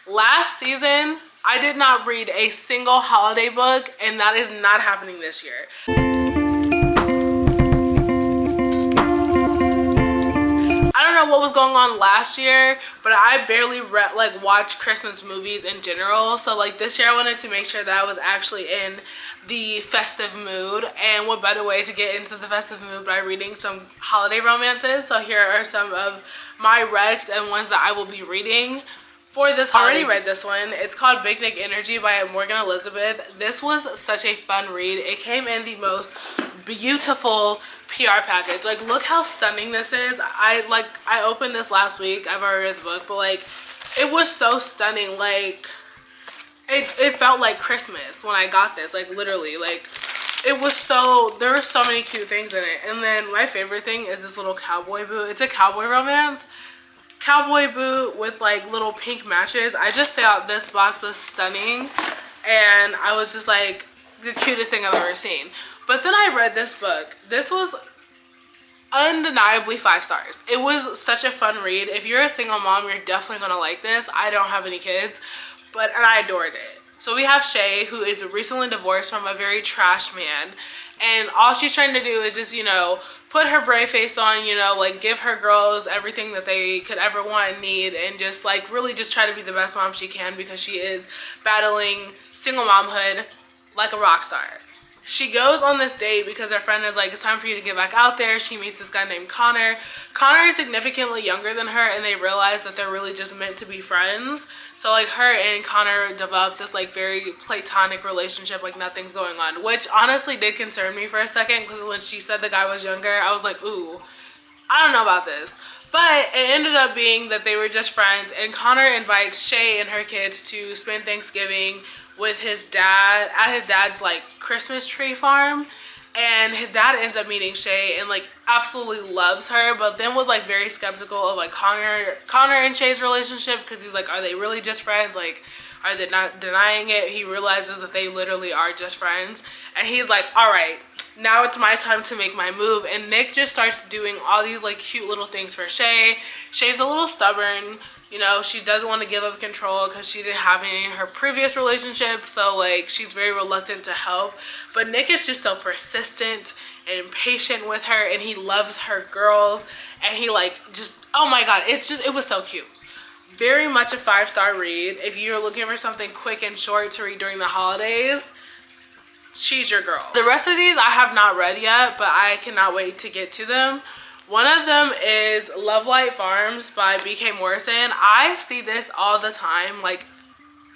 Last season, I did not read a single holiday book, and that is not happening this year. I don't know what was going on last year, but I barely watched Christmas movies in general. So like this year I wanted to make sure that I was actually in the festive mood, and what better way to get into the festive mood by reading some holiday romances. So here are some of my recs and ones that I will be reading for this holiday. I already read this one. It's called Big Nick Energy by Morgan Elizabeth. This was such a fun read. It came in the most beautiful PR package. Like, look how stunning this is. I opened this last week. I've already read the book, but like it was so stunning. Like it felt like Christmas when I got this. Like literally, like it was so, there were so many cute things in it. And then my favorite thing is this little cowboy boot. It's a cowboy romance. Cowboy boot with like little pink matches. I just thought this box was stunning, and I was just like, the cutest thing I've ever seen. But then I read this book. This was undeniably 5 stars. It was such a fun read. If you're a single mom, you're definitely gonna like this. I don't have any kids, and I adored it. So we have Shay, who is recently divorced from a very trash man, and all she's trying to do is just, you know, put her brave face on, you know, like give her girls everything that they could ever want and need, and just like really just try to be the best mom she can, because she is battling single momhood like a rock star. She goes on this date because her friend is like, it's time for you to get back out there. She meets this guy named Connor. Connor is significantly younger than her, and they realize that they're really just meant to be friends. So like her and Connor develop this like very platonic relationship, like nothing's going on, which honestly did concern me for a second, because when she said the guy was younger, I was like, ooh, I don't know about this. But it ended up being that they were just friends, and Connor invites Shay and her kids to spend Thanksgiving with his dad at his dad's like Christmas tree farm. And his dad ends up meeting Shay and like absolutely loves her, but then was like very skeptical of like Connor and Shay's relationship, because he's like, are they really just friends? Like, are they not denying it? He realizes that they literally are just friends, and he's like, all right, now it's my time to make my move. And Nick just starts doing all these like cute little things for Shay. Shay's a little stubborn, you know, she doesn't want to give up control because she didn't have any in her previous relationship, so like she's very reluctant to help. But Nick is just so persistent and patient with her, and he loves her girls, and he like just, oh my god, it was so cute. Very much a 5-star read. If you're looking for something quick and short to read during the holidays, she's your girl. The rest of these I have not read yet, but I cannot wait to get to them. One of them is Love Light Farms by BK Morrison. I see this all the time, like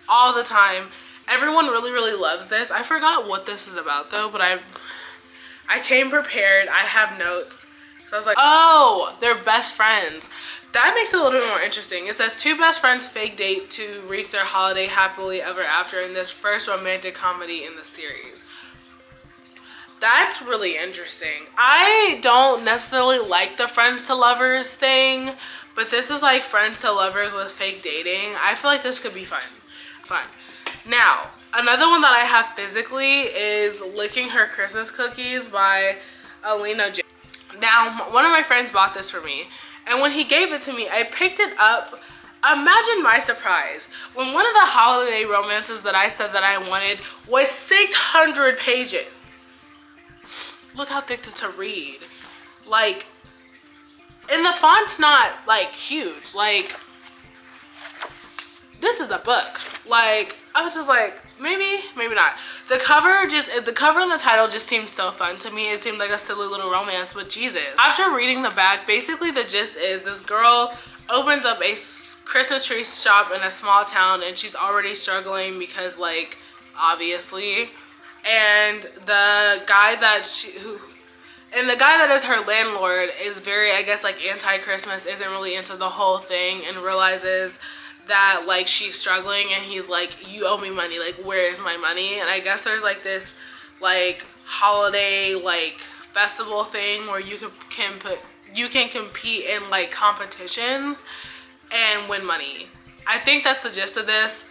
all the time. Everyone really loves this. I forgot what this is about though, but I came prepared. I have notes. So I was like, oh, they're best friends. That makes it a little bit more interesting. It says 2 best friends fake date to reach their holiday happily ever after in this first romantic comedy in the series. That's really interesting. I don't necessarily like the friends to lovers thing, but this is like friends to lovers with fake dating. I feel like this could be fun. Now, another one that I have physically is Licking Her Christmas Cookies by Alina J. Now, one of my friends bought this for me, and when he gave it to me, I picked it up. Imagine my surprise when one of the holiday romances that I said that I wanted was 600 pages. Look how thick this is to read. Like, and the font's not like huge. Like, this is a book. Like, I was just like, maybe not. The cover and the title just seemed so fun to me. It seemed like a silly little romance, but Jesus. After reading the back, basically the gist is this girl opens up a Christmas tree shop in a small town, and she's already struggling because, like, obviously. And the guy that is her landlord is very, I guess, like anti-Christmas, isn't really into the whole thing, and realizes that like she's struggling, and he's like, you owe me money, like where is my money? And I guess there's like this like holiday like festival thing where you can compete in like competitions and win money. I think that's the gist of this.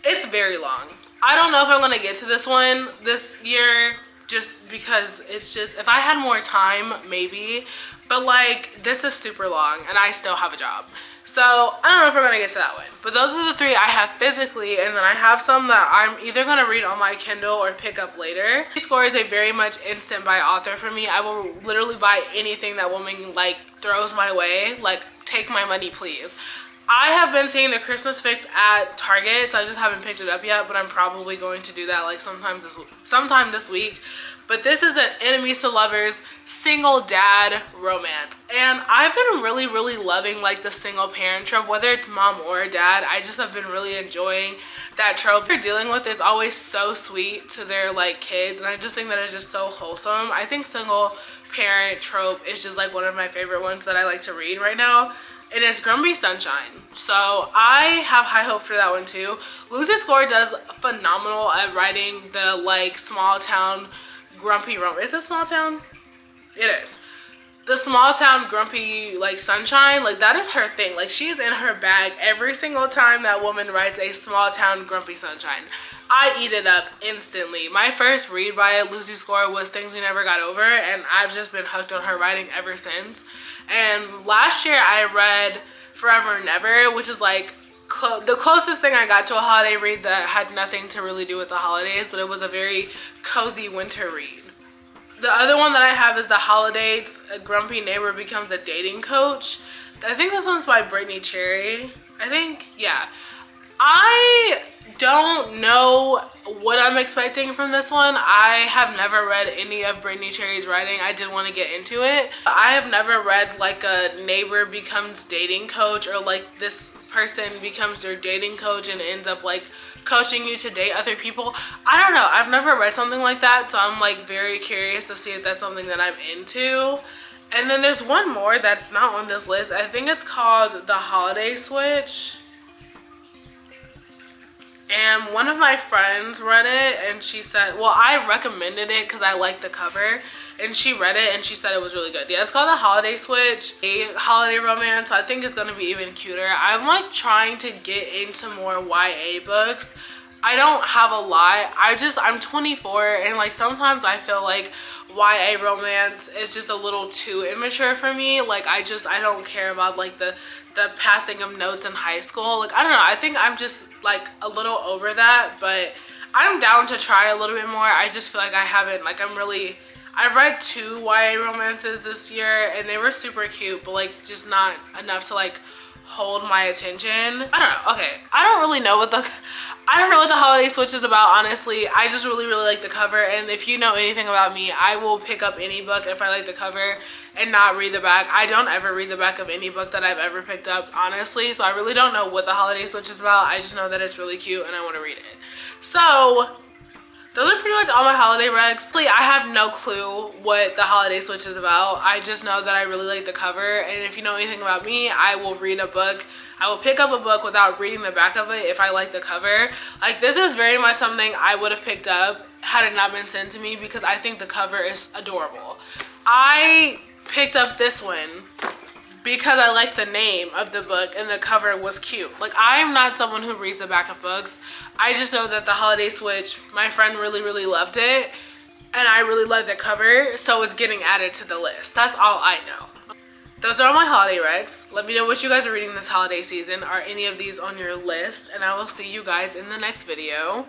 It's very long. I don't know if I'm gonna get to this one this year. just because it's just, if I had more time, maybe, but like this is super long and I still have a job. So I don't know if we're gonna get to that one, but those are the 3 I have physically, and then I have some that I'm either gonna read on my Kindle or pick up later. Score is a very much instant buy author for me. I will literally buy anything that woman like throws my way. Like, take my money, please. I have been seeing the Christmas Fix at Target, so I just haven't picked it up yet, but I'm probably going to do that like sometime this week. But this is an enemies to lovers single dad romance, and I've been really loving like the single parent trope, whether it's mom or dad. I just have been really enjoying that trope. They're dealing with is always so sweet to their like kids, and I just think that it's just so wholesome. I think single parent trope is just like one of my favorite ones that I like to read right now. And it's Grumpy Sunshine. So I have high hope for that one too. Lucy Score does phenomenal at writing the like small town grumpy romance. Is it small town? It is. The small town grumpy like sunshine, like that is her thing. Like she is in her bag every single time that woman writes a small town grumpy sunshine. I eat it up instantly. My first read by Lucy Score was Things We Never Got Over, and I've just been hooked on her writing ever since. And last year I read Forever and Never, which is like the closest thing I got to a holiday read that had nothing to really do with the holidays, but it was a very cozy winter read. The other one that I have is The Holidays, A Grumpy Neighbor Becomes a Dating Coach. I think this one's by Brittany Cherry. I think, yeah. I don't know what I'm expecting from this one. I have never read any of Brittany Cherry's writing. I did want to get into it. I have never read like a neighbor becomes dating coach, or like this person becomes your dating coach and ends up like coaching you to date other people. I don't know. I've never read something like that, so I'm like very curious to see if that's something that I'm into. And then there's one more that's not on this list. I think it's called The Holiday Switch. And one of my friends read it and she said, well, I recommended it because I liked the cover, and she read it and she said it was really good. Yeah, it's called The Holiday Switch, a holiday romance. I think it's going to be even cuter. I'm like trying to get into more YA books. I don't have a lot. I'm 24, and like sometimes I feel like YA romance is just a little too immature for me. Like I don't care about like the passing of notes in high school. Like I don't know, I think I'm just like a little over that, but I'm down to try a little bit more. I just feel like I haven't, like I've read 2 YA romances this year and they were super cute, but like just not enough to like hold my attention. I don't know. Okay, I don't know what the Holiday Switch is about, honestly. I just really like the cover, and if you know anything about me, I will pick up any book if I like the cover and not read the back. I don't ever read the back of any book that I've ever picked up, honestly, so I really don't know what the Holiday Switch is about. I just know that it's really cute and I want to read it. So those are pretty much all my holiday recs. I have no clue what the Holiday Switch is about. I just know that I really like the cover, and if you know anything about me, I will read a book. I will pick up a book without reading the back of it if I like the cover. Like this is very much something I would have picked up had it not been sent to me, because I think the cover is adorable. I picked up this one because I like the name of the book and the cover was cute. Like I'm not someone who reads the back of books. I just know that the Holiday Switch, my friend really loved it, and I really love the cover, so it's getting added to the list. That's all I know. Those are all my holiday recs. Let me know what you guys are reading this holiday season. Are any of these on your list? And I will see you guys in the next video.